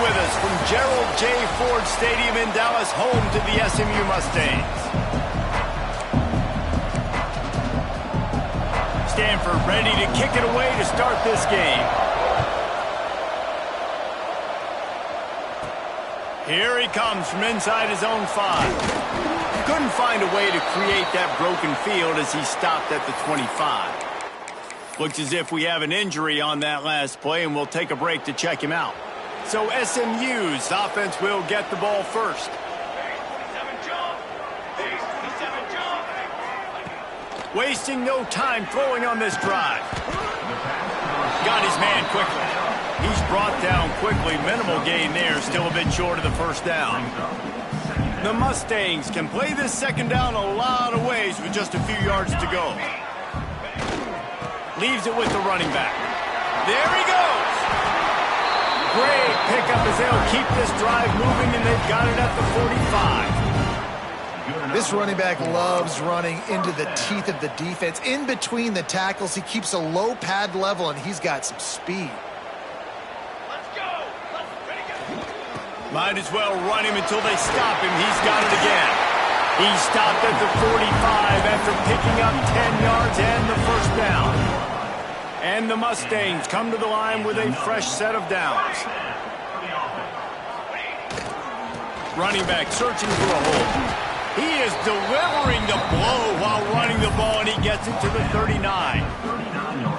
with us from Gerald J. Ford Stadium in Dallas, home to the SMU Mustangs. Stanford ready to kick it away to start this game. Here he comes from inside his own 5. Couldn't find a way to create that broken field as he stopped at the 25. Looks as if we have an injury on that last play, and we'll take a break to check him out. So SMU's offense will get the ball first. Wasting no time throwing on this drive. Got his man quickly. He's brought down quickly. Minimal gain there. Still a bit short of the first down. The Mustangs can play this second down a lot of ways with just a few yards to go. Leaves it with the running back. There he goes. Great pickup as they'll keep this drive moving, and they've got it at the 45. This running back loves running into the teeth of the defense. In between the tackles, he keeps a low pad level, and he's got some speed. Might as well run him until they stop him. He's got it again. He stopped at the 45 after picking up 10 yards and the first down. And the Mustangs come to the line with a fresh set of downs. Running back searching for a hole. He is delivering the blow while running the ball, and he gets it to the 39.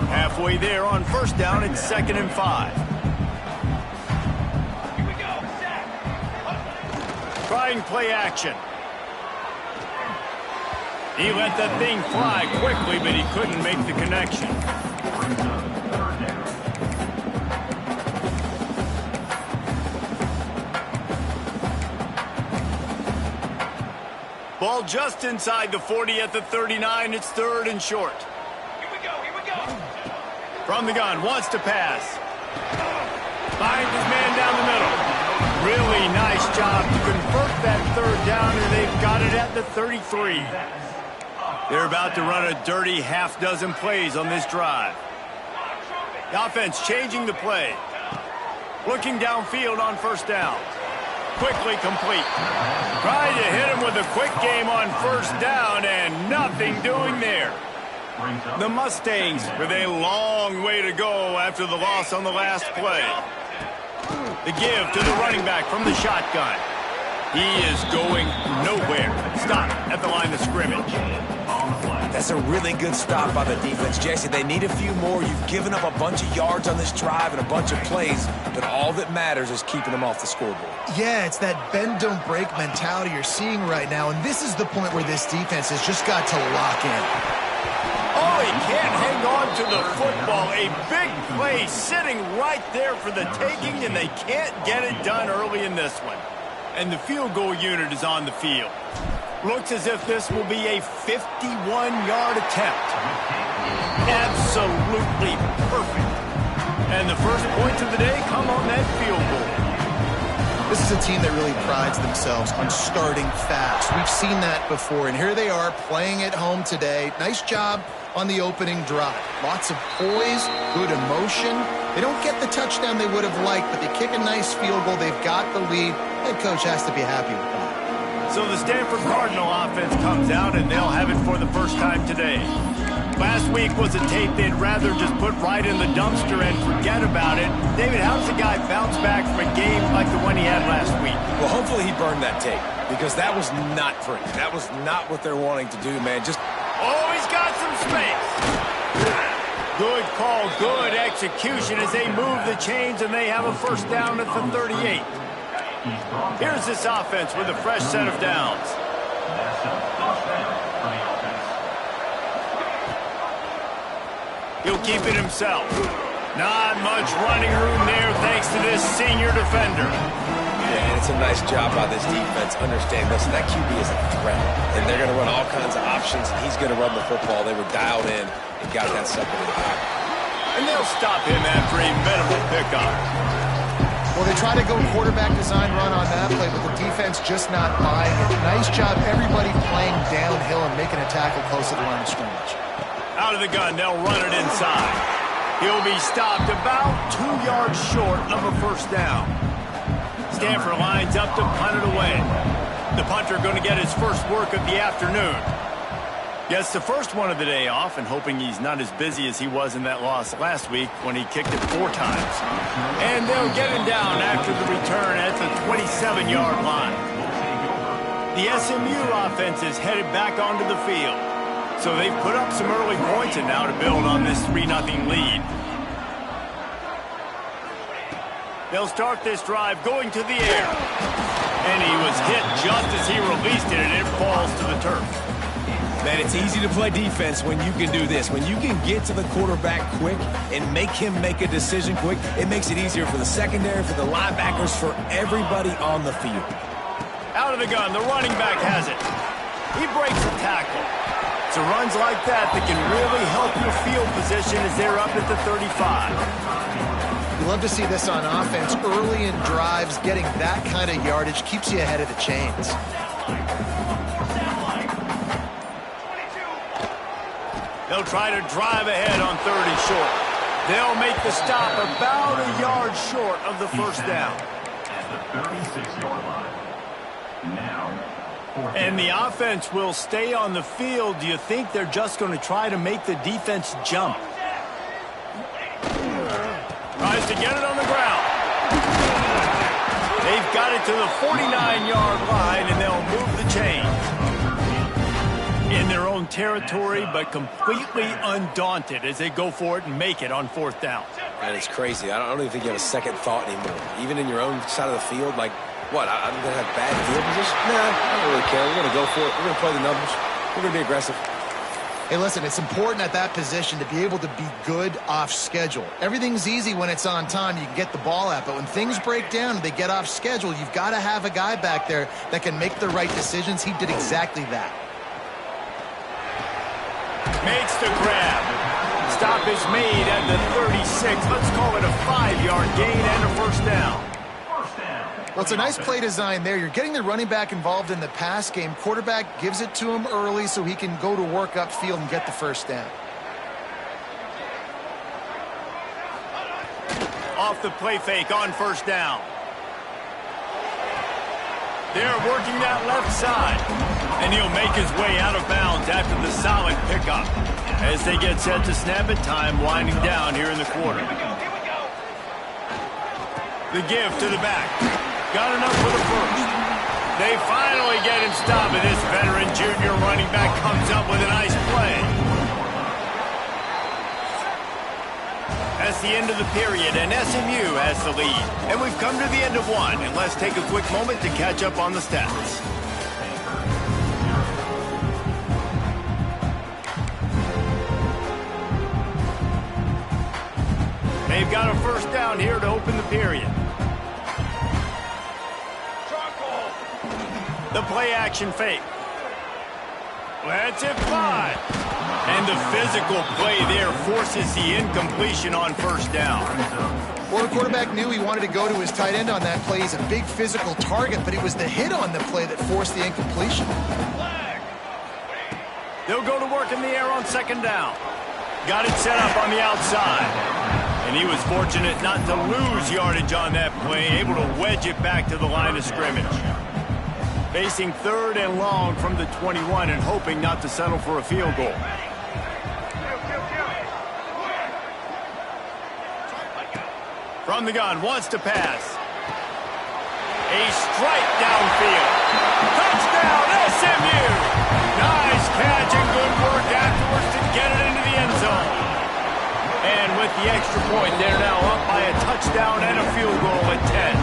Halfway there on first down, it's 2nd and 5. Trying play action. He let that thing fly quickly, but he couldn't make the connection. Ball just inside the 40 at the 39. It's 3rd and short. Here we go. From the gun, wants to pass. Finds his man down the middle. Really nice job to convert that 3rd down, and they've got it at the 33. They're about to run a dirty half-dozen plays on this drive. The offense changing the play. Looking downfield on first down. Quickly complete. Tried to hit him with a quick game on first down, and nothing doing there. The Mustangs with a long way to go after the loss on the last play. The give to the running back from the shotgun. He is going nowhere. Stop at the line of scrimmage. That's a really good stop by the defense, Jesse. They need a few more. You've given up a bunch of yards on this drive and a bunch of plays, but all that matters is keeping them off the scoreboard. Yeah, it's that bend, don't break mentality you're seeing right now, and this is the point where this defense has just got to lock in. Oh, he can't hang on to the football. A big play sitting right there for the taking, and they can't get it done early in this one. And the field goal unit is on the field. Looks as if this will be a 51-yard attempt. Absolutely perfect. And the first points of the day come on that field goal. This is a team that really prides themselves on starting fast. We've seen that before, and here they are playing at home today. Nice job on the opening drive. Lots of poise, good emotion. They don't get the touchdown they would have liked, but they kick a nice field goal. They've got the lead. Head coach has to be happy with that. So the Stanford Cardinal offense comes out, and they'll have it for the first time today. Last week was a tape they'd rather just put right in the dumpster and forget about it. David, how does a guy bounce back from a game like the one he had last week? Well, hopefully he burned that tape, because that was not pretty. That was not what they're wanting to do, man. Oh, he's got some space. Good call, good execution as they move the chains, and they have a first down at the 38. Here's this offense with a fresh set of downs. He'll keep it himself. Not much running room there thanks to this senior defender. Yeah, and it's a nice job by this defense. Understand this, that QB is a threat. And they're going to run all kinds of options, and he's going to run the football. They were dialed in and got that second and back. And they'll stop him after a minimal pickup. Well, they try to go quarterback design run on that play, but the defense just not buying it. Nice job, everybody playing downhill and making a tackle close to the line of scrimmage. Out of the gun, they'll run it inside. He'll be stopped about 2 yards short of a first down. Stanford lines up to punt it away. The punter going to get his first work of the afternoon. Gets the first one of the day off and hoping he's not as busy as he was in that loss last week when he kicked it 4 times. And they'll get him down after the return at the 27-yard line. The SMU offense is headed back onto the field. So they've put up some early points and now to build on this 3-0 lead. They'll start this drive going to the air. And he was hit just as he released it, and it falls to the turf. Man, it's easy to play defense when you can do this. When you can get to the quarterback quick and make him make a decision quick, it makes it easier for the secondary, for the linebackers, for everybody on the field. Out of the gun, the running back has it. He breaks a tackle. It's runs like that can really help your field position as they're up at the 35. You love to see this on offense. Early in drives, getting that kind of yardage keeps you ahead of the chains. They'll try to drive ahead on 3rd and short. They'll make the stop about a yard short of the first down. And the offense will stay on the field. Do you think they're just going to try to make the defense jump? Tries to get it on the ground. They've got it to the 49-yard line, and they'll move the chains. In their own territory, but completely undaunted as they go for it and make it on 4th down. That is crazy. I don't even think you have a second thought anymore. Even in your own side of the field, like, what, I'm going to have bad field position? Nah, I don't really care. We're going to go for it. We're going to play the numbers. We're going to be aggressive. Hey, listen, it's important at that position to be able to be good off schedule. Everything's easy when it's on time. You can get the ball out, but when things break down and they get off schedule, you've got to have a guy back there that can make the right decisions. He did exactly that. Makes the grab. Stop is made at the 36. Let's call it a 5-yard gain and a first down. Well, it's a nice play design there. You're getting the running back involved in the pass game. Quarterback gives it to him early so he can go to work upfield and get the first down. Off the play fake on first down. They're working that left side. And he'll make his way out of bounds after the solid pickup. As they get set to snap it, time winding down here in the quarter. The give to the back. Got enough for the first. They finally get him stopped, and this veteran junior running back comes up with a nice play. That's the end of the period, and SMU has the lead. And we've come to the end of one, and let's take a quick moment to catch up on the stats. They've got a first down here to open the period. The play action fake. Lets it fly. And the physical play there forces the incompletion on first down. Well, the quarterback knew he wanted to go to his tight end on that play. He's a big physical target, but it was the hit on the play that forced the incompletion. They'll go to work in the air on 2nd down. Got it set up on the outside. And he was fortunate not to lose yardage on that play, able to wedge it back to the line of scrimmage. Facing 3rd and long from the 21 and hoping not to settle for a field goal. From the gun, wants to pass. A strike downfield. Touchdown, SMU! Nice catch and good work afterwards to get it into the end zone. And with the extra point, they're now up by a touchdown and a field goal at 10.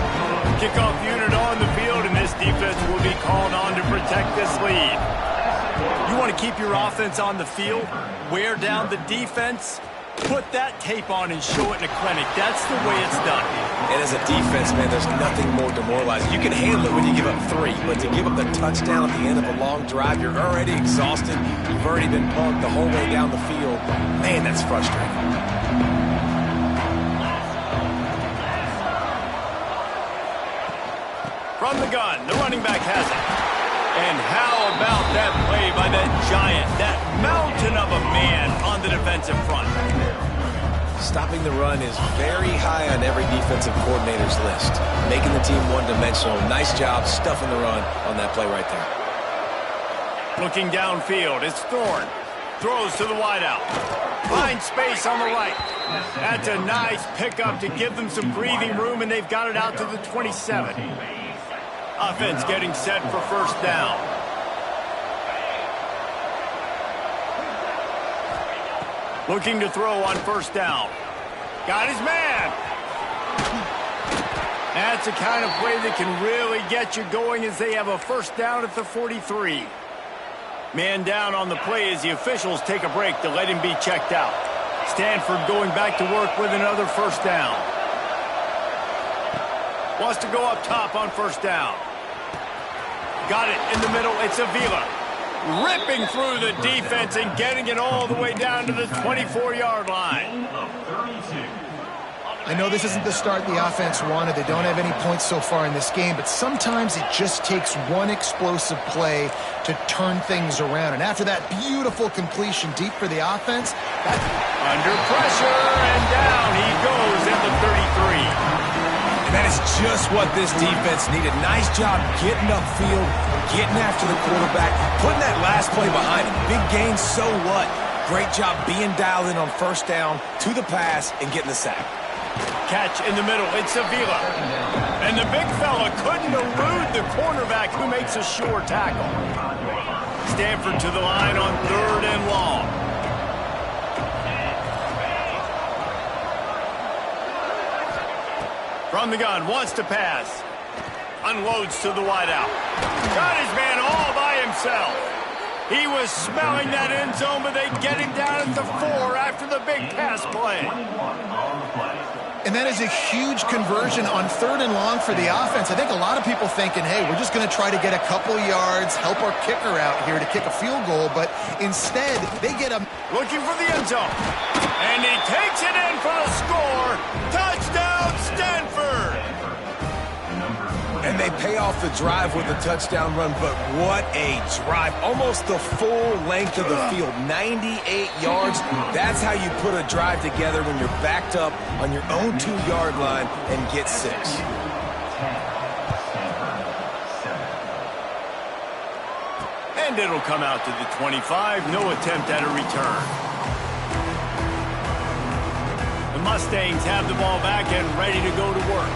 Kickoff unit on the field, and this defense will be called on to protect this lead. You want to keep your offense on the field, wear down the defense, put that tape on and show it in a clinic. That's the way it's done. And as a defense, man, there's nothing more demoralizing. You can handle it when you give up 3, but to give up the touchdown at the end of a long drive, you're already exhausted. You've already been punked the whole way down the field. Man, that's frustrating. From the gun, the running back has it. And how about that play by that giant, that mountain of a man on the defensive front? Stopping the run is very high on every defensive coordinator's list. Making the team one-dimensional. Nice job stuffing the run on that play right there. Looking downfield, it's Thorne. Throws to the wideout. Finds space on the right. That's a nice pickup to give them some breathing room, and they've got it out to the 27. Offense getting set for first down. Looking to throw on first down. Got his man. That's the kind of play that can really get you going as they have a first down at the 43. Man down on the play as the officials take a break to let him be checked out. Stanford going back to work with another first down. Wants to go up top on first down. Got it in the middle. It's Avila. Ripping through the defense and getting it all the way down to the 24-yard line. I know this isn't the start the offense wanted. They don't have any points so far in this game, but sometimes it just takes one explosive play to turn things around. And after that beautiful completion deep for the offense, under pressure, and down he goes at the 33. And that is just what this defense needed. Nice job getting upfield, getting after the quarterback, putting that last play behind him. Big gain, so what? Great job being dialed in on first down to the pass and getting the sack. Catch in the middle, it's Avila. And the big fella couldn't elude the cornerback who makes a sure tackle. Stanford to the line on 3rd and long. From the gun, wants to pass. Unloads to the wideout. Got his man all by himself. He was smelling that end zone, but they get him down at the 4 after the big pass play. And that is a huge conversion on 3rd and long for the offense. I think a lot of people thinking, hey, we're just going to try to get a couple yards, help our kicker out here to kick a field goal. But instead, they get him looking for the end zone. And he takes it in for the score. Touchdown, Stanford. And they pay off the drive with a touchdown run, but what a drive. Almost the full length of the field, 98 yards. That's how you put a drive together when you're backed up on your own 2-yard line and get 6. And it'll come out to the 25. No attempt at a return. The Mustangs have the ball back and ready to go to work.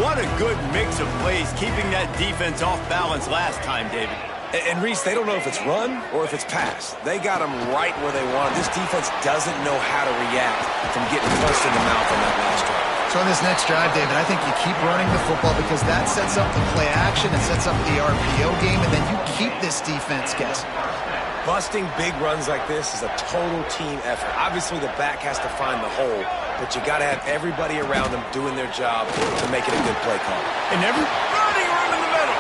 What a good mix of plays, keeping that defense off balance last time, David. And Reese, they don't know if it's run or if it's pass. They got them right where they want. This defense doesn't know how to react from getting punched in the mouth on that last drive. So on this next drive, David, I think you keep running the football because that sets up the play action, it sets up the RPO game, and then you keep this defense guessing. Busting big runs like this is a total team effort. Obviously, the back has to find the hole, but you got to have everybody around them doing their job to make it a good play call. And every running room in the middle.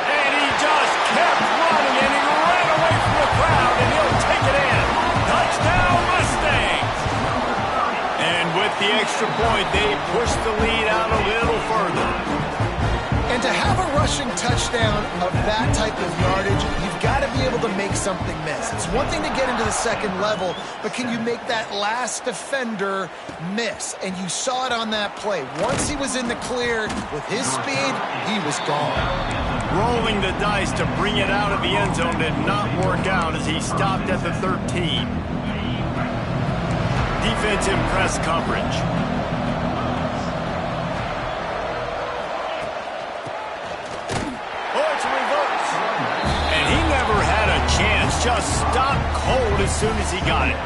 And he just kept running, and he ran away from the crowd, and he'll take it in. Touchdown, Mustangs. And with the extra point, they push the lead out a little further. And to have a rushing touchdown of that type of yardage, you've got to be able to make something miss. It's one thing to get into the second level, but can you make that last defender miss? And you saw it on that play. Once he was in the clear, with his speed, he was gone. Rolling the dice to bring it out of the end zone did not work out as he stopped at the 13. Defensive press coverage. Just stopped cold as soon as he got it.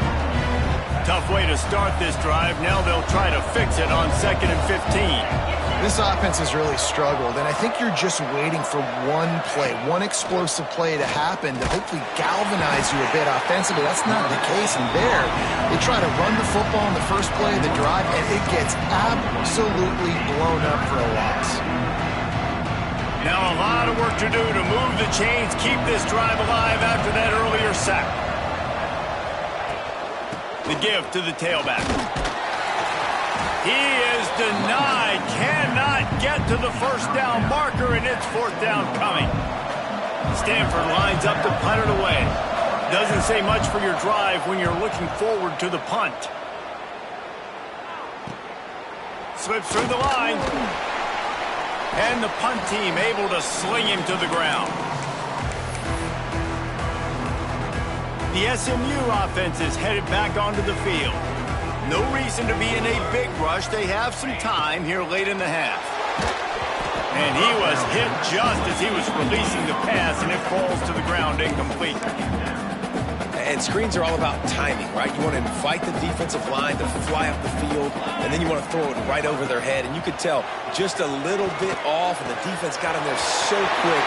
Tough way to start this drive. Now they'll try to fix it on 2nd and 15. This offense has really struggled, and I think you're just waiting for one play, one explosive play to happen to hopefully galvanize you a bit offensively. That's not the case, and there they try to run the football in the first play of the drive, and it gets absolutely blown up for a loss. Now a lot of work to do to move the chains, keep this drive alive after that earlier sack. The give to the tailback. He is denied, cannot get to the first down marker, and it's 4th down coming. Stanford lines up to punt it away. Doesn't say much for your drive when you're looking forward to the punt. Slips through the line. And the punt team able to sling him to the ground. The SMU offense is headed back onto the field. No reason to be in a big rush. They have some time here late in the half. And he was hit just as he was releasing the pass, and it falls to the ground incomplete. And screens are all about timing, right? You want to invite the defensive line to fly up the field, and then you want to throw it right over their head. And you could tell just a little bit off, and the defense got in there so quick.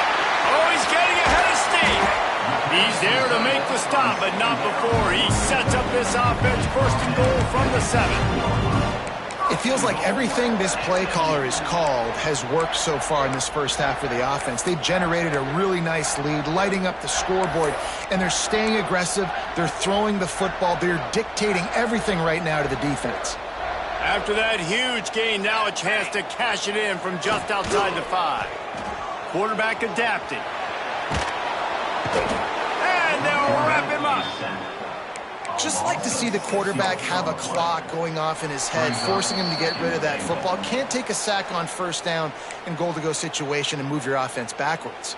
Oh, he's getting ahead of steam. He's there to make the stop, but not before he sets up this offense first and goal from the 7. It feels like everything this play caller has called has worked so far in this first half for the offense. They've generated a really nice lead, lighting up the scoreboard, and they're staying aggressive. They're throwing the football. They're dictating everything right now to the defense. After that huge gain, now a chance to cash it in from just outside the 5. Quarterback adapting. And they'll wrap him up. Just like to see the quarterback have a clock going off in his head, forcing him to get rid of that football. Can't take a sack on first down in goal-to-go situation and move your offense backwards.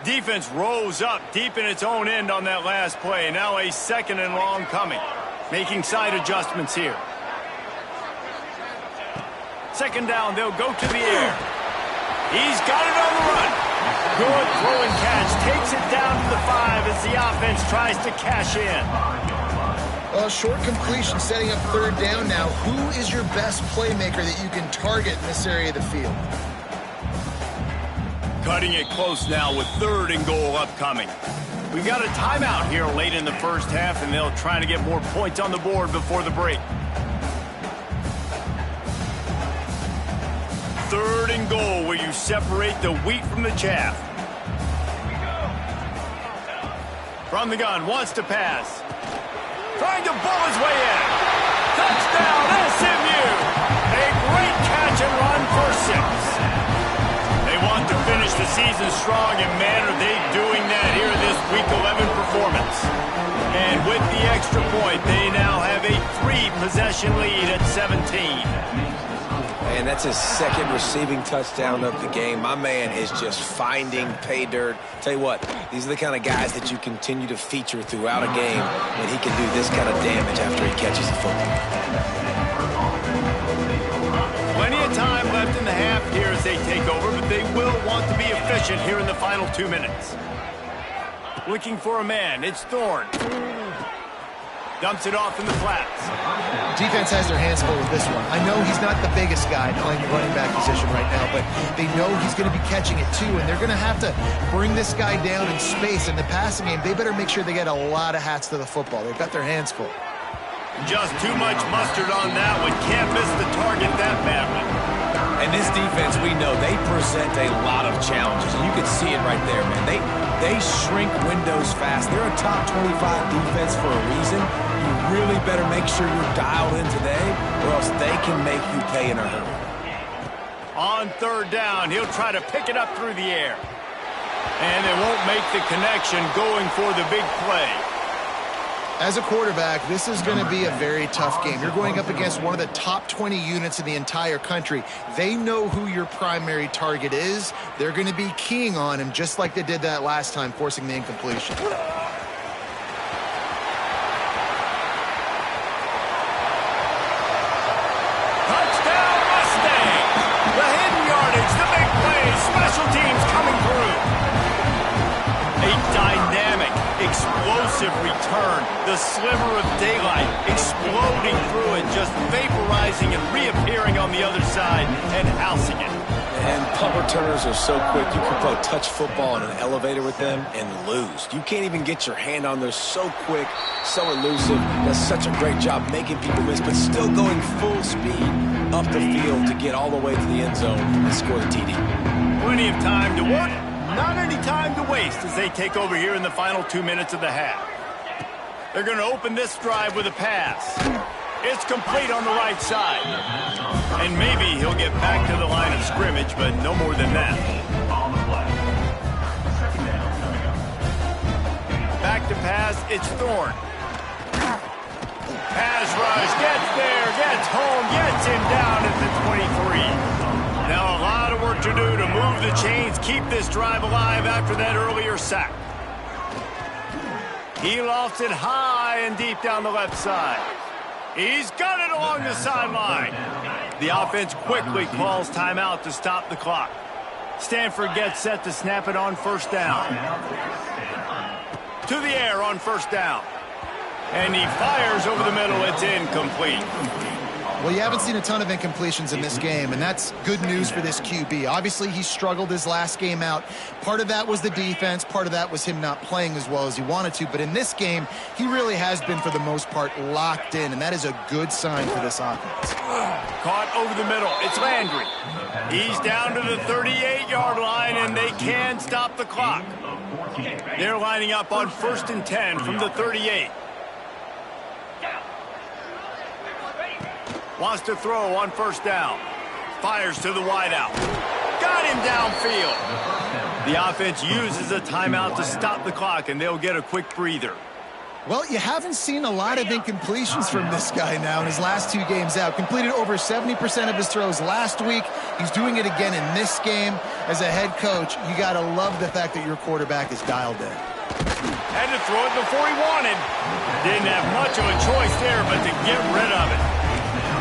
Defense rose up deep in its own end on that last play. Now a 2nd and long coming. Making side adjustments here. 2nd down, they'll go to the air. He's got it on the run. Good throw and catch. Takes it down to the 5 as the offense tries to cash in. Well, short completion setting up 3rd down now. Who is your best playmaker that you can target in this area of the field? Cutting it close now with 3rd and goal upcoming. We've got a timeout here late in the first half, and they'll try to get more points on the board before the break. 3rd and goal, where you separate the wheat from the chaff. From the gun, wants to pass. Trying to bull his way in. Touchdown, SMU! A great catch and run for 6. They want to finish the season strong, and man, are they doing that here in this Week 11 performance. And with the extra point, they now have a 3-possession lead at 17. And that's his 2nd receiving touchdown of the game. My man is just finding pay dirt. Tell you what, these are the kind of guys that you continue to feature throughout a game when he can do this kind of damage after he catches the football. Plenty of time left in the half here as they take over, but they will want to be efficient here in the final 2 minutes. Looking for a man, it's Thorne. Dumps it off in the flats. Defense has their hands full with this one. I know he's not the biggest guy playing the running back position right now, but they know he's going to be catching it too, and they're going to have to bring this guy down in space. In the passing game, they better make sure they get a lot of hats to the football. They've got their hands full. Just too much mustard on that one. Can't miss the target that badly. And this defense, we know, they present a lot of challenges. And you can see it right there, man. They shrink windows fast. They're a top 25 defense for a reason. You really better make sure you're dialed in today, or else they can make you pay in a hurry. On 3rd down, he'll try to pick it up through the air. And they won't make the connection going for the big play. As a quarterback, this is going to be a very tough game. You're going up against one of the top 20 units in the entire country. They know who your primary target is. They're going to be keying on him just like they did that last time, forcing the incompletion. Touchdown, Mustang! The hidden yardage, the big play, special teams coming through. A dynamic, explosive return. The sliver of daylight exploding through it, just vaporizing and reappearing on the other side and housing it. And punt returners are so quick. You can throw touch football in an elevator with them and lose. You can't even get your hand on there. So quick, so elusive. Does such a great job making people miss, but still going full speed up the field to get all the way to the end zone and score the TD. Plenty of time to work. Not any time to waste as they take over here in the final 2 minutes of the half. They're going to open this drive with a pass. It's complete on the right side. And maybe he'll get back to the line of scrimmage, but no more than that. Back it's Thorne. Pass rush, gets there, gets home, gets him down at the 23. Now a lot of work to do to move the chains, keep this drive alive after that earlier sack. He lofts it high and deep down the left side. He's got it along the sideline. The offense quickly calls timeout to stop the clock. Stanford gets set to snap it on first down. To the air on first down. And he fires over the middle. It's incomplete. Well, you haven't seen a ton of incompletions in this game, and that's good news for this QB. Obviously, he struggled his last game out. Part of that was the defense. Part of that was him not playing as well as he wanted to. But in this game, he really has been, for the most part, locked in, and that is a good sign for this offense. Caught over the middle. It's Landry. He's down to the 38-yard line, and they can stop the clock. They're lining up on 1st and 10 from the 38. Wants to throw on first down. Fires to the wideout. Got him downfield. The offense uses a timeout to stop the clock, and they'll get a quick breather. Well, you haven't seen a lot of incompletions from this guy now in his last 2 games out. Completed over 70% of his throws last week. He's doing it again in this game. As a head coach, you got to love the fact that your quarterback is dialed in. Had to throw it before he wanted. Didn't have much of a choice there, but to get rid of it.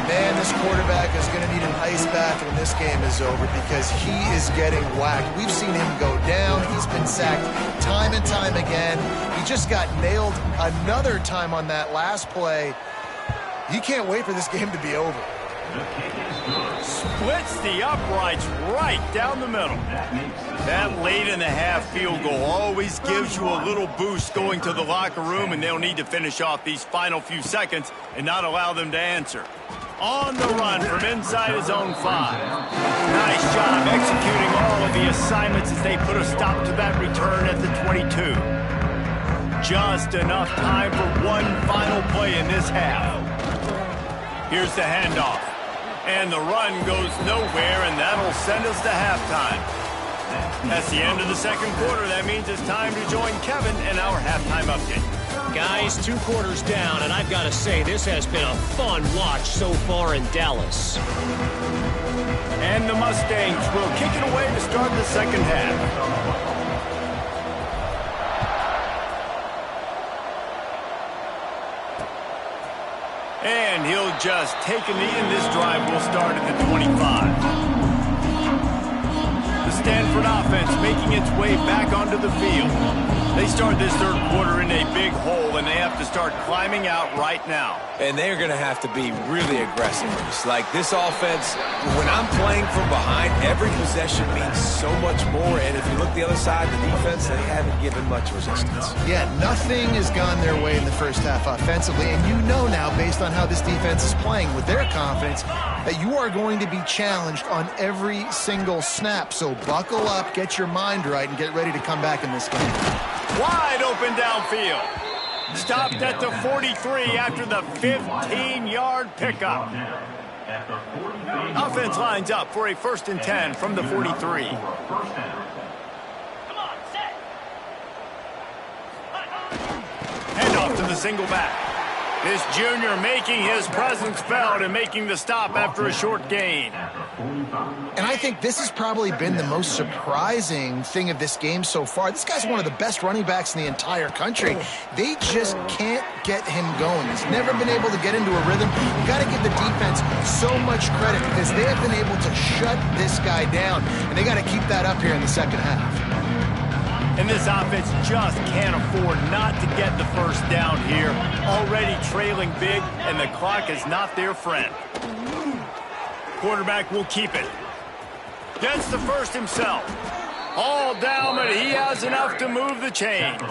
Man, this quarterback is going to need an ice bath when this game is over because he is getting whacked. We've seen him go down. He's been sacked time and time again. He just got nailed another time on that last play. He can't wait for this game to be over. Splits the uprights right down the middle. That late in the half field goal always gives you a little boost going to the locker room, and they'll need to finish off these final few seconds and not allow them to answer. On the run from inside his own 5. Nice job executing all of the assignments as they put a stop to that return at the 22. Just enough time for one final play in this half. Here's the handoff. And the run goes nowhere, and that'll send us to halftime. That's the end of the second quarter. That means it's time to join Kevin in our halftime update. Guys, 2 quarters down, and I've got to say, this has been a fun watch so far in Dallas. And the Mustangs will kick it away to start the second half. And he'll just take a knee, and this drive will start at the 25. The Stanford offense making its way back onto the field. They start this third quarter in a big hole, and they have to start climbing out right now. And they're going to have to be really aggressive. It's like this offense, when I'm playing from behind, every possession means so much more. And if you look the other side, the defense, they haven't given much resistance. Yeah, nothing has gone their way in the first half offensively. And you know now, based on how this defense is playing with their confidence, that you are going to be challenged on every single snap. So buckle up, get your mind right, and get ready to come back in this game. Wide open downfield. Stopped at the 43 after the 15-yard pickup. Offense lines up for a 1st and 10 from the 43. Handoff to the single back. This junior making his presence felt and making the stop after a short gain. And I think this has probably been the most surprising thing of this game so far. This guy's one of the best running backs in the entire country. They just can't get him going. He's never been able to get into a rhythm. You got to give the defense so much credit because they have been able to shut this guy down, and they got to keep that up here in the second half. And this offense just can't afford not to get the first down here. Already trailing big, and the clock is not their friend. Quarterback will keep it. Gets the first himself. All down, but he has enough to move the chains.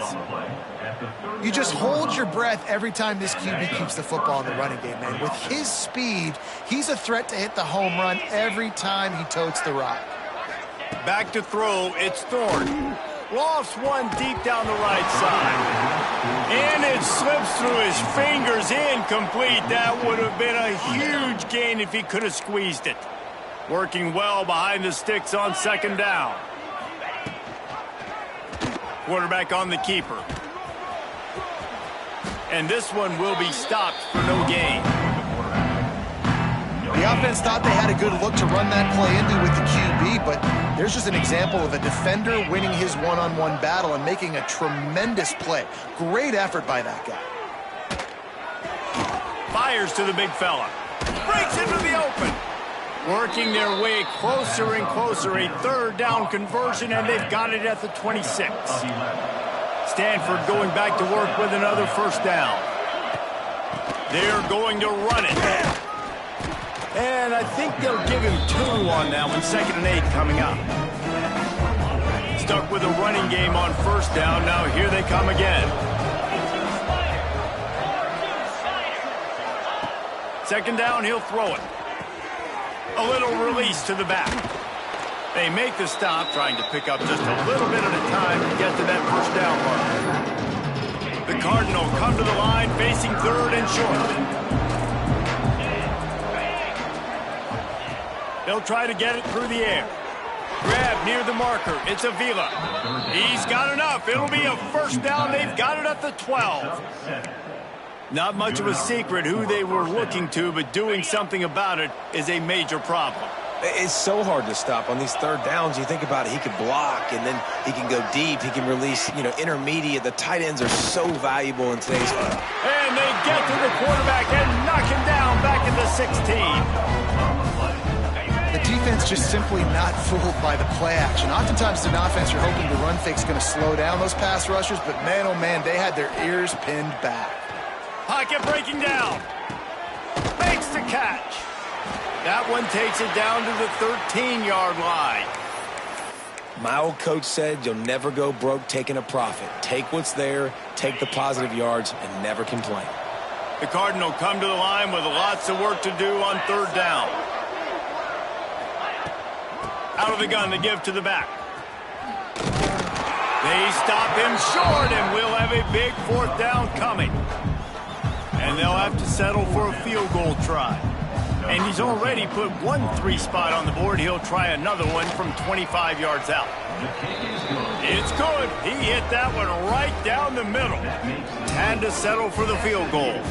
You just hold your breath every time this QB keeps the football in the running game, man. With his speed, he's a threat to hit the home run every time he totes the rock. Back to throw, it's Thorne. Lofts one deep down the right side. And it slips through his fingers, incomplete. That would have been a huge gain if he could have squeezed it. Working well behind the sticks on second down. Quarterback on the keeper. And this one will be stopped for no gain. The offense thought they had a good look to run that play into with the QB, but there's just an example of a defender winning his one-on-one battle and making a tremendous play. Great effort by that guy. Fires to the big fella. Breaks into the open. Working their way closer and closer. A third down conversion, and they've got it at the 26. Stanford going back to work with another first down. They're going to run it. And I think they'll give him 2 on that one. 2nd and 8 coming up. Stuck with a running game on first down. Now here they come again. 2nd down, he'll throw it. A little release to the back. They make the stop, trying to pick up just a little bit at a time to get to that first down mark. The Cardinals come to the line, facing 3rd and short. They'll try to get it through the air. Grab near the marker. It's Avila. He's got enough. It'll be a first down. They've got it at the 12. Not much of a secret who they were looking to, but doing something about it is a major problem. It's so hard to stop on these 3rd downs. You think about it, he could block, and then he can go deep. He can release, intermediate. The tight ends are so valuable in today's game. And they get to the quarterback and knock him down back at the 16. The defense just simply not fooled by the play action. Oftentimes, as an offense, you're hoping the run fake's going to slow down those pass rushers, but man, oh man, they had their ears pinned back. Pocket breaking down. Makes the catch. That one takes it down to the 13-yard line. My old coach said you'll never go broke taking a profit. Take what's there, take the positive yards, and never complain. The Cardinals come to the line with lots of work to do on 3rd down. Out of the gun to give to the back. They stop him short, and we'll have a big 4th down coming. And they'll have to settle for a field goal try. And he's already put 1 3 spot on the board. He'll try another one from 25 yards out. It's good. He hit that one right down the middle. Had to settle for the field goal.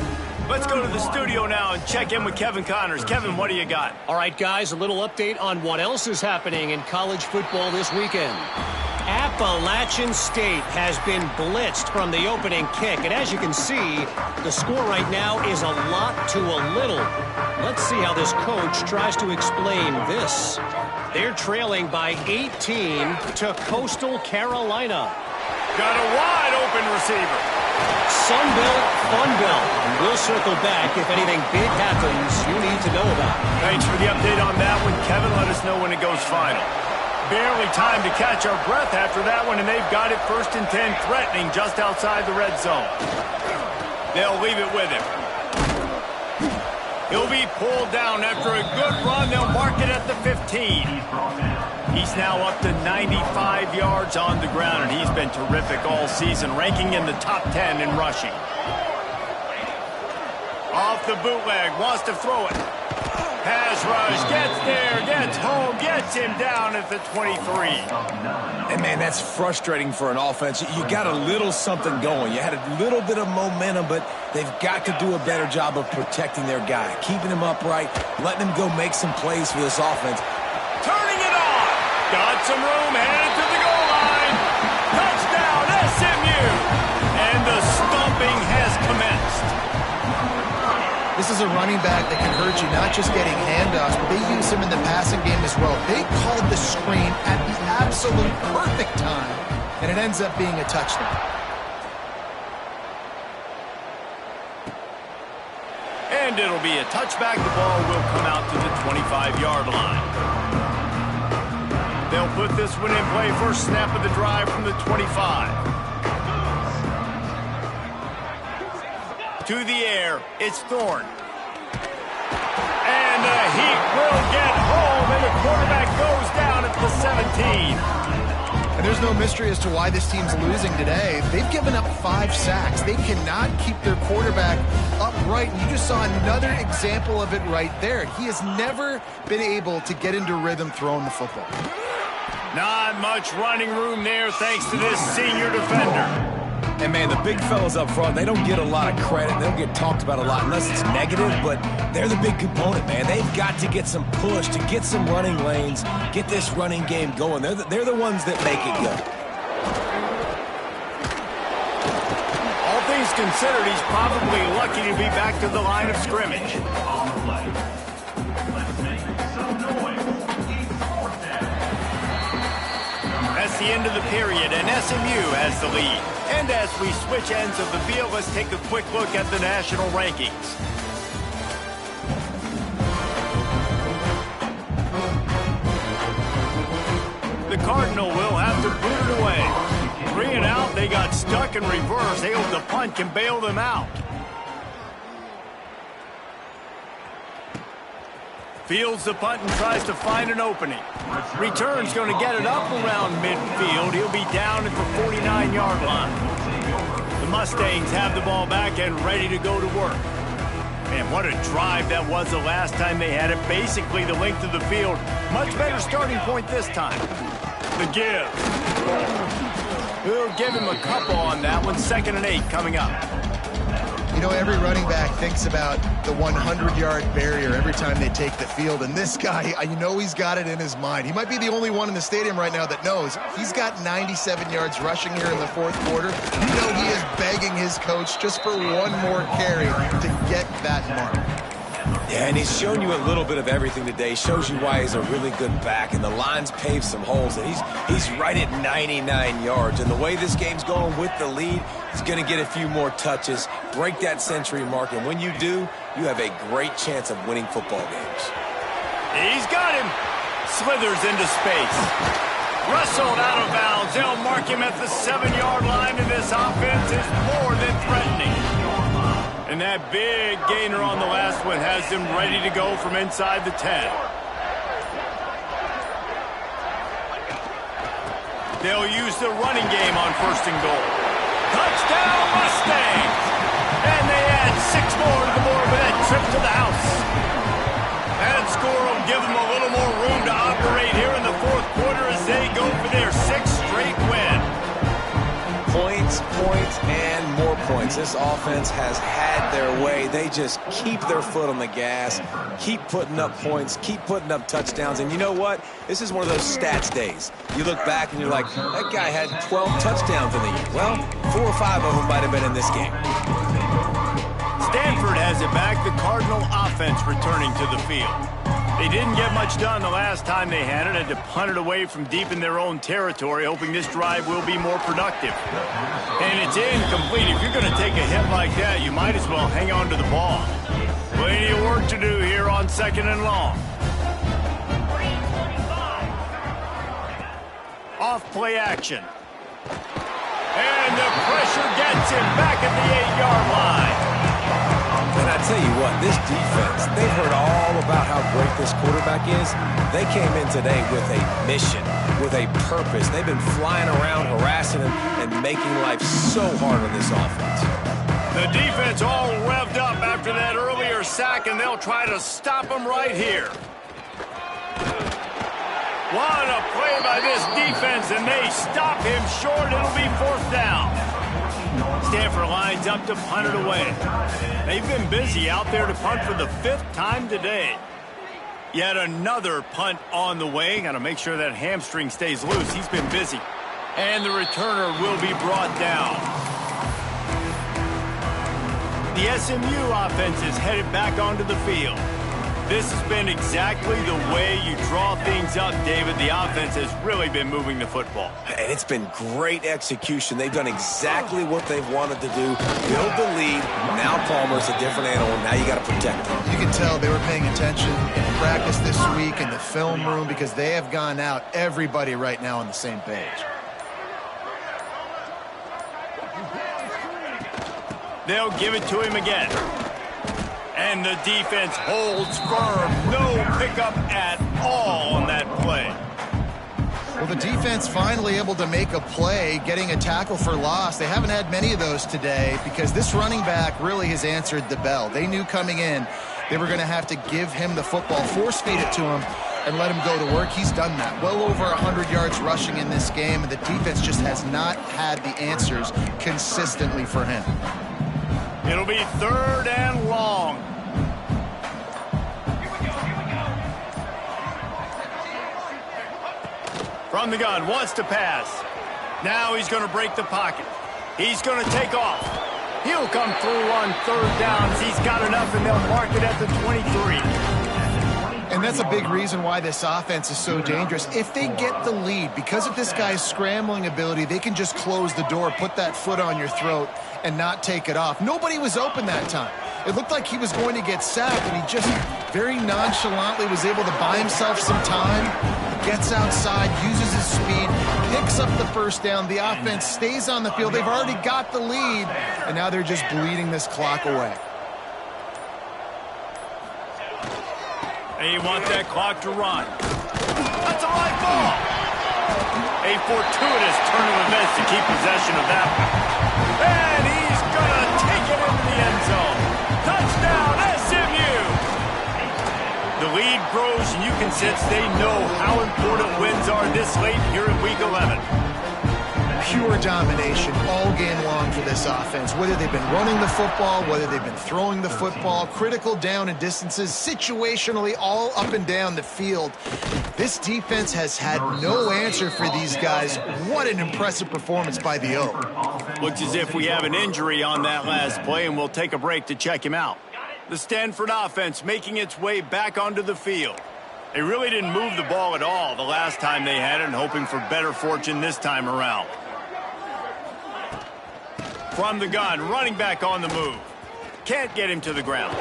Let's go to the studio now and check in with Kevin Connors. Kevin, what do you got? All right, guys, a little update on what else is happening in college football this weekend. Appalachian State has been blitzed from the opening kick. And as you can see, the score right now is a lot to a little. Let's see how this coach tries to explain this. They're trailing by 18 to Coastal Carolina. Got a wide open receiver. Sunbelt, Funbelt. We'll circle back if anything big happens you need to know about. Thanks for the update on that one, Kevin. Let us know when it goes final. Barely time to catch our breath after that one, and they've got it 1st and 10, threatening just outside the red zone. They'll leave it with him. He'll be pulled down after a good run. They'll mark it at the 15. He's now up to 95 yards on the ground, and he's been terrific all season, ranking in the top 10 in rushing. Off the bootleg, wants to throw it. Pass rush, gets there, gets home, gets him down at the 23. And, man, that's frustrating for an offense. You got a little something going. You had a little bit of momentum, but they've got to do a better job of protecting their guy, keeping him upright, letting him go make some plays for this offense. Turning it on. Got some room, headed to the goal line. Touchdown, SMU. And the stomping has commenced. This is a running back that can hurt you, not just getting handoffs, but they use him in the passing game as well. They called the screen at the absolute perfect time, and it ends up being a touchdown. And it'll be a touchback. The ball will come out to the 25-yard line. They'll put this one in play. First snap of the drive from the 25. To the air, it's Thorne. And the Heat will get home, and the quarterback goes down at the 17. And there's no mystery as to why this team's losing today. They've given up 5 sacks. They cannot keep their quarterback upright. And you just saw another example of it right there. He has never been able to get into rhythm throwing the football. Not much running room there thanks to this senior defender. And, man, the big fellas up front, they don't get a lot of credit. They don't get talked about a lot unless it's negative, but they're the big component, man. They've got to get some push, to get some running lanes, get this running game going. They're the ones that make it go. All things considered, he's probably lucky to be back to the line of scrimmage. That's the end of the period, and SMU has the lead. And as we switch ends of the field, let's take a quick look at the national rankings. The Cardinal will have to boot it away. 3 and out, they got stuck in reverse. They hope the punt can bail them out. Fields the punt and tries to find an opening. Return's going to get it up around midfield. He'll be down at the 49-yard line. The Mustangs have the ball back and ready to go to work. Man, what a drive that was the last time they had it. Basically the length of the field. Much better starting point this time. The give. We'll give him a couple on that one. 2nd and 8 coming up. You know, every running back thinks about the 100-yard barrier every time they take the field. And this guy, you know he's got it in his mind. He might be the only one in the stadium right now that knows he's got 97 yards rushing here in the 4th quarter. You know he is begging his coach just for one more carry to get that mark. Yeah, and he's shown you a little bit of everything today. He shows you why he's a really good back, and the line's paved some holes, and he's right at 99 yards. And the way this game's going with the lead, he's going to get a few more touches, break that century mark, and when you do, you have a great chance of winning football games. He's got him. Slithers into space. Wrestled out of bounds. They'll mark him at the 7-yard line, and this offense is more than threatening. And that big gainer on the last one has them ready to go from inside the 10. They'll use the running game on 1st and goal. Touchdown Mustangs! And they add 6 more to the board with that trip to the house. That score will give them a little more room to operate here in the 4th quarter as they go for their 6th straight win. Points, and more points. This offense has had their way. They just keep their foot on the gas, keep putting up points, keep putting up touchdowns. And you know what? This is one of those stats days. You look back and you're like, that guy had 12 touchdowns in the year. Well, 4 or 5 of them might have been in this game. Stanford has it back. The Cardinal offense returning to the field. They didn't get much done the last time they had it. Had to punt it away from deep in their own territory, hoping this drive will be more productive. And it's incomplete. If you're going to take a hit like that, you might as well hang on to the ball. Plenty of work to do here on 2nd and long. Off play action. And the pressure gets him back at the 8-yard line. And I tell you what, this defense, they've heard all about how great this quarterback is. They came in today with a mission, with a purpose. They've been flying around, harassing him, and making life so hard on this offense. The defense all revved up after that earlier sack, and they'll try to stop him right here. What a play by this defense, and they stop him short. It'll be 4th down. Stanford lines up to punt it away. They've been busy out there to punt for the 5th time today. Yet another punt on the way. Got to make sure that hamstring stays loose. He's been busy. And the returner will be brought down. The SMU offense is headed back onto the field. This has been exactly the way you draw things up, David. The offense has really been moving the football. And it's been great execution. They've done exactly what they've wanted to do. Build the lead. Now Palmer's a different animal. Now you got to protect him. You can tell they were paying attention in practice this week in the film room because they have gone out, everybody right now on the same page. They'll give it to him again. And the defense holds firm. No pickup at all on that play. Well, the defense finally able to make a play, getting a tackle for loss. They haven't had many of those today because this running back really has answered the bell. They knew coming in they were going to have to give him the football, force feed it to him. and let him go to work. He's done that. Well over 100 yards rushing in this game, and the defense just has not had the answers consistently for him. It'll be 3rd and long. From the gun, wants to pass. Now he's going to break the pocket. He's going to take off. He'll come through on 3rd downs. He's got enough, and they'll mark it at the 23. And that's a big reason why this offense is so dangerous. If they get the lead, because of this guy's scrambling ability, they can just close the door, put that foot on your throat, and not take it off. Nobody was open that time. It looked like he was going to get sacked, and he just very nonchalantly was able to buy himself some time. Gets outside, uses his speed, picks up the 1st down. The offense stays on the field. They've already got the lead, and now they're just bleeding this clock away. They want that clock to run. That's a right ball. A fortuitous turn of events to keep possession of that one. And he's going to take it into the end zone. Touchdown, SMU! The lead grows, and you can sense they know how important wins are this late here in Week 11. Pure domination all game long for this offense. Whether they've been running the football, whether they've been throwing the football, critical down and distances, situationally all up and down the field. This defense has had no answer for these guys. What an impressive performance by the Oak. Looks as if we have an injury on that last play, and we'll take a break to check him out. The Stanford offense making its way back onto the field. They really didn't move the ball at all the last time they had it, and hoping for better fortune this time around. From the gun, running back on the move. Can't get him to the ground.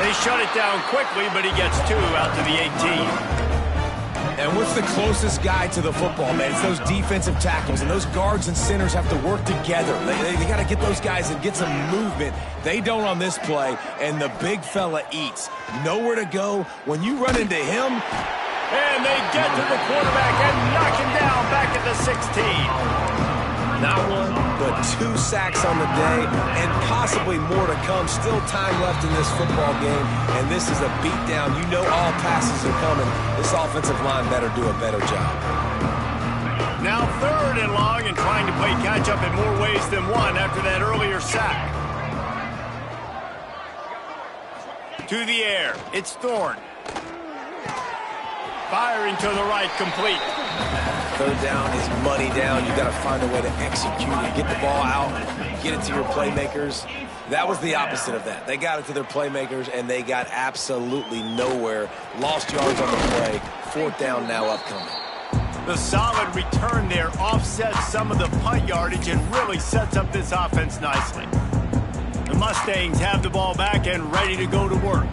They shut it down quickly, but he gets 2 out to the 18. And what's the closest guy to the football, man? It's those defensive tackles, and those guards and centers have to work together. They got to get those guys and get some movement. They don't on this play, and the big fella eats. Nowhere to go. When you run into him... And they get to the quarterback and knock him down back at the 16. Not 1, but 2 sacks on the day, and possibly more to come. Still time left in this football game, and this is a beatdown. You know all passes are coming. This offensive line better do a better job. Now 3rd and long, and trying to play catch-up in more ways than one after that earlier sack. To the air, it's Thorne. Firing to the right, complete. 3rd down is money down. You got to find a way to execute and get the ball out, get it to your playmakers. That was the opposite of that. They got it to their playmakers, and they got absolutely nowhere. Lost yards on the play. 4th down now upcoming. The solid return there offsets some of the punt yardage and really sets up this offense nicely. The Mustangs have the ball back and ready to go to work.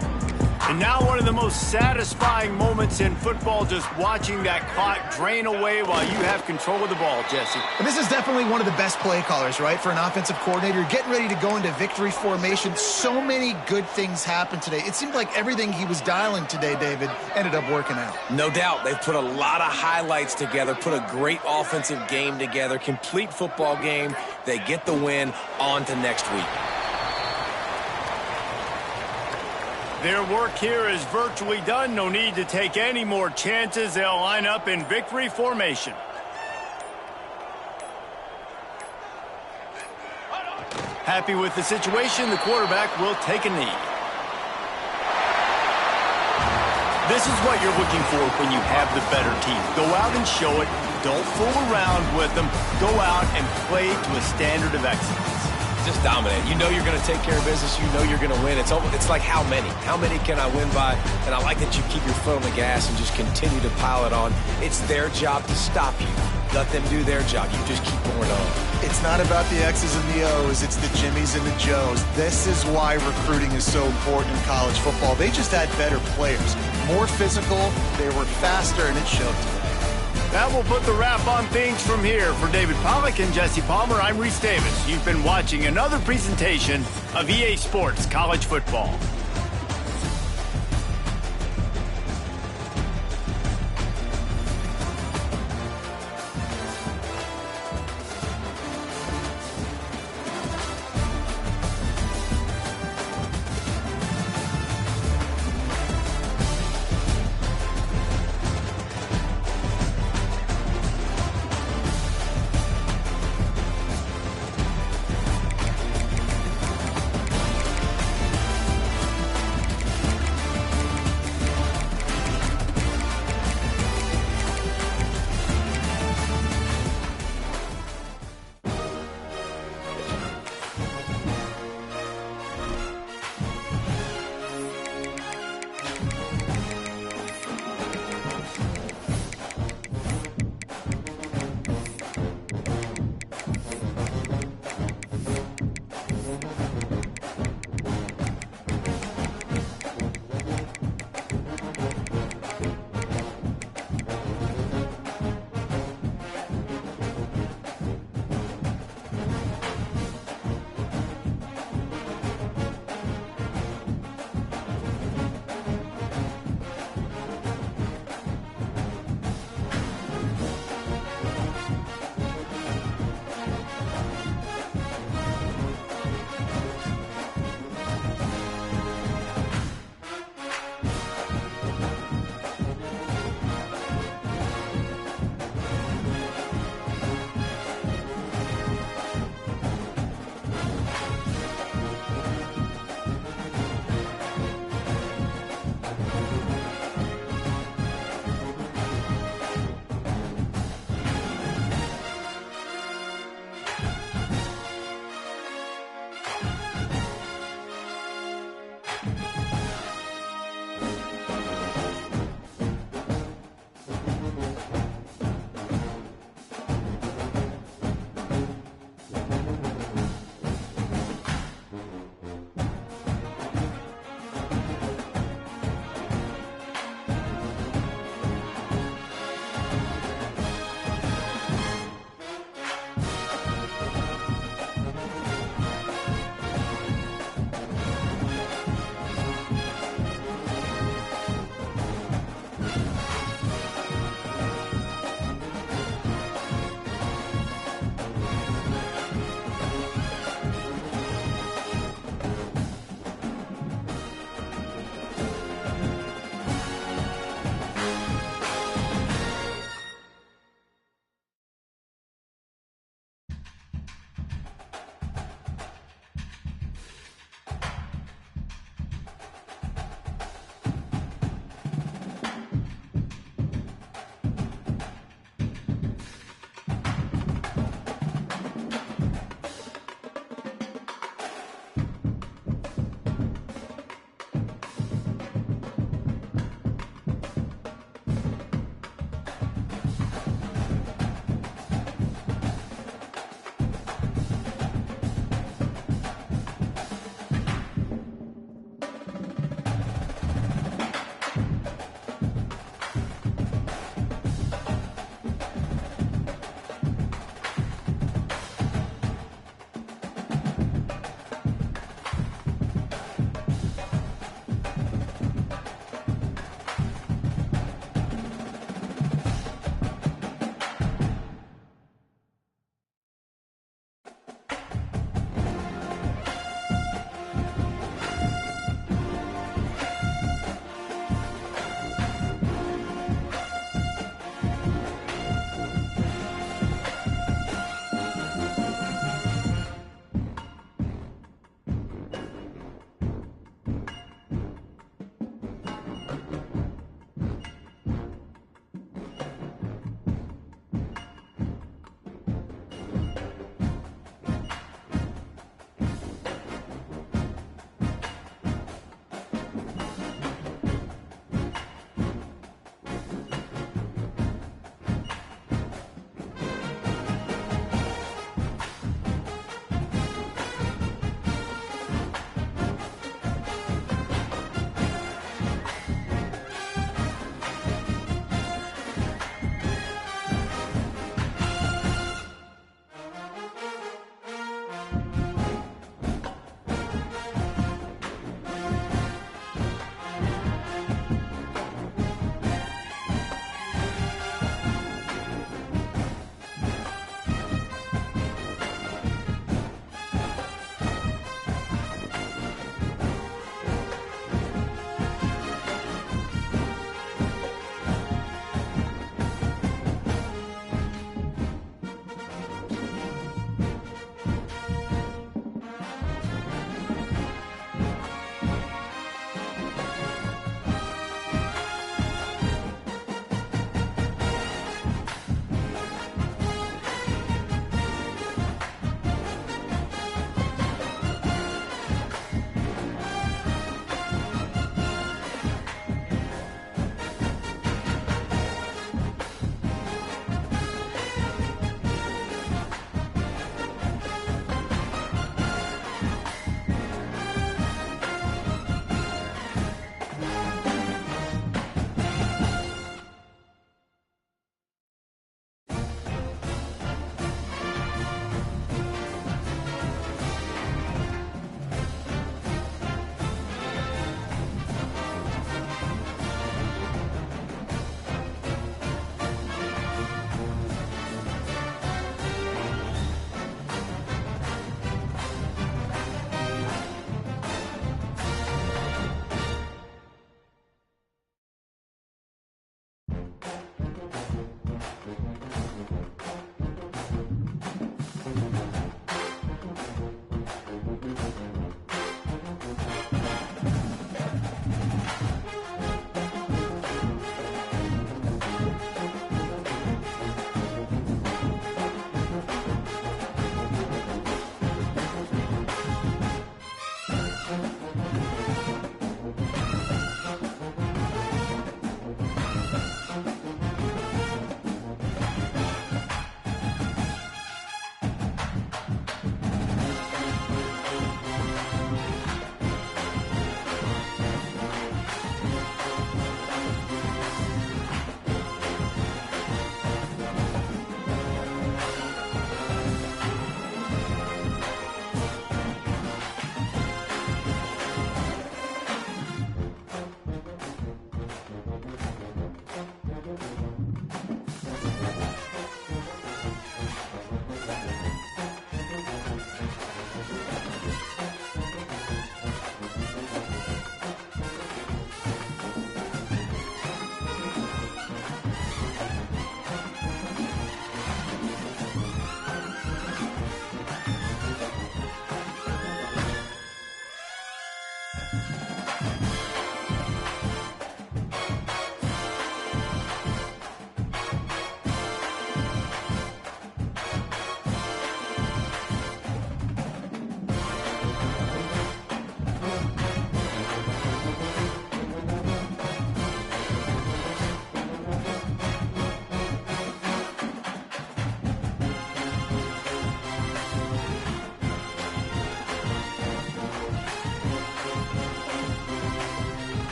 And now one of the most satisfying moments in football, just watching that clock drain away while you have control of the ball, Jesse. And this is definitely one of the best play callers, right, for an offensive coordinator. Getting ready to go into victory formation. So many good things happened today. It seemed like everything he was dialing today, David, ended up working out. No doubt. They've put a lot of highlights together, put a great offensive game together, complete football game. They get the win. On to next week. Their work here is virtually done. No need to take any more chances. They'll line up in victory formation. Happy with the situation, the quarterback will take a knee. This is what you're looking for when you have the better team. Go out and show it. Don't fool around with them. Go out and play to a standard of excellence. Just dominate. You know you're going to take care of business. You know you're going to win. It's like how many? How many can I win by? And I like that you keep your foot on the gas and just continue to pile it on. It's their job to stop you. Let them do their job. You just keep going on. It's not about the X's and the O's. It's the Jimmies and the Joes. This is why recruiting is so important in college football. They just had better players. More physical. They were faster, and it showed today. That will put the wrap on things from here. For David Pollack and Jesse Palmer, I'm Reese Davis. You've been watching another presentation of EA Sports College Football.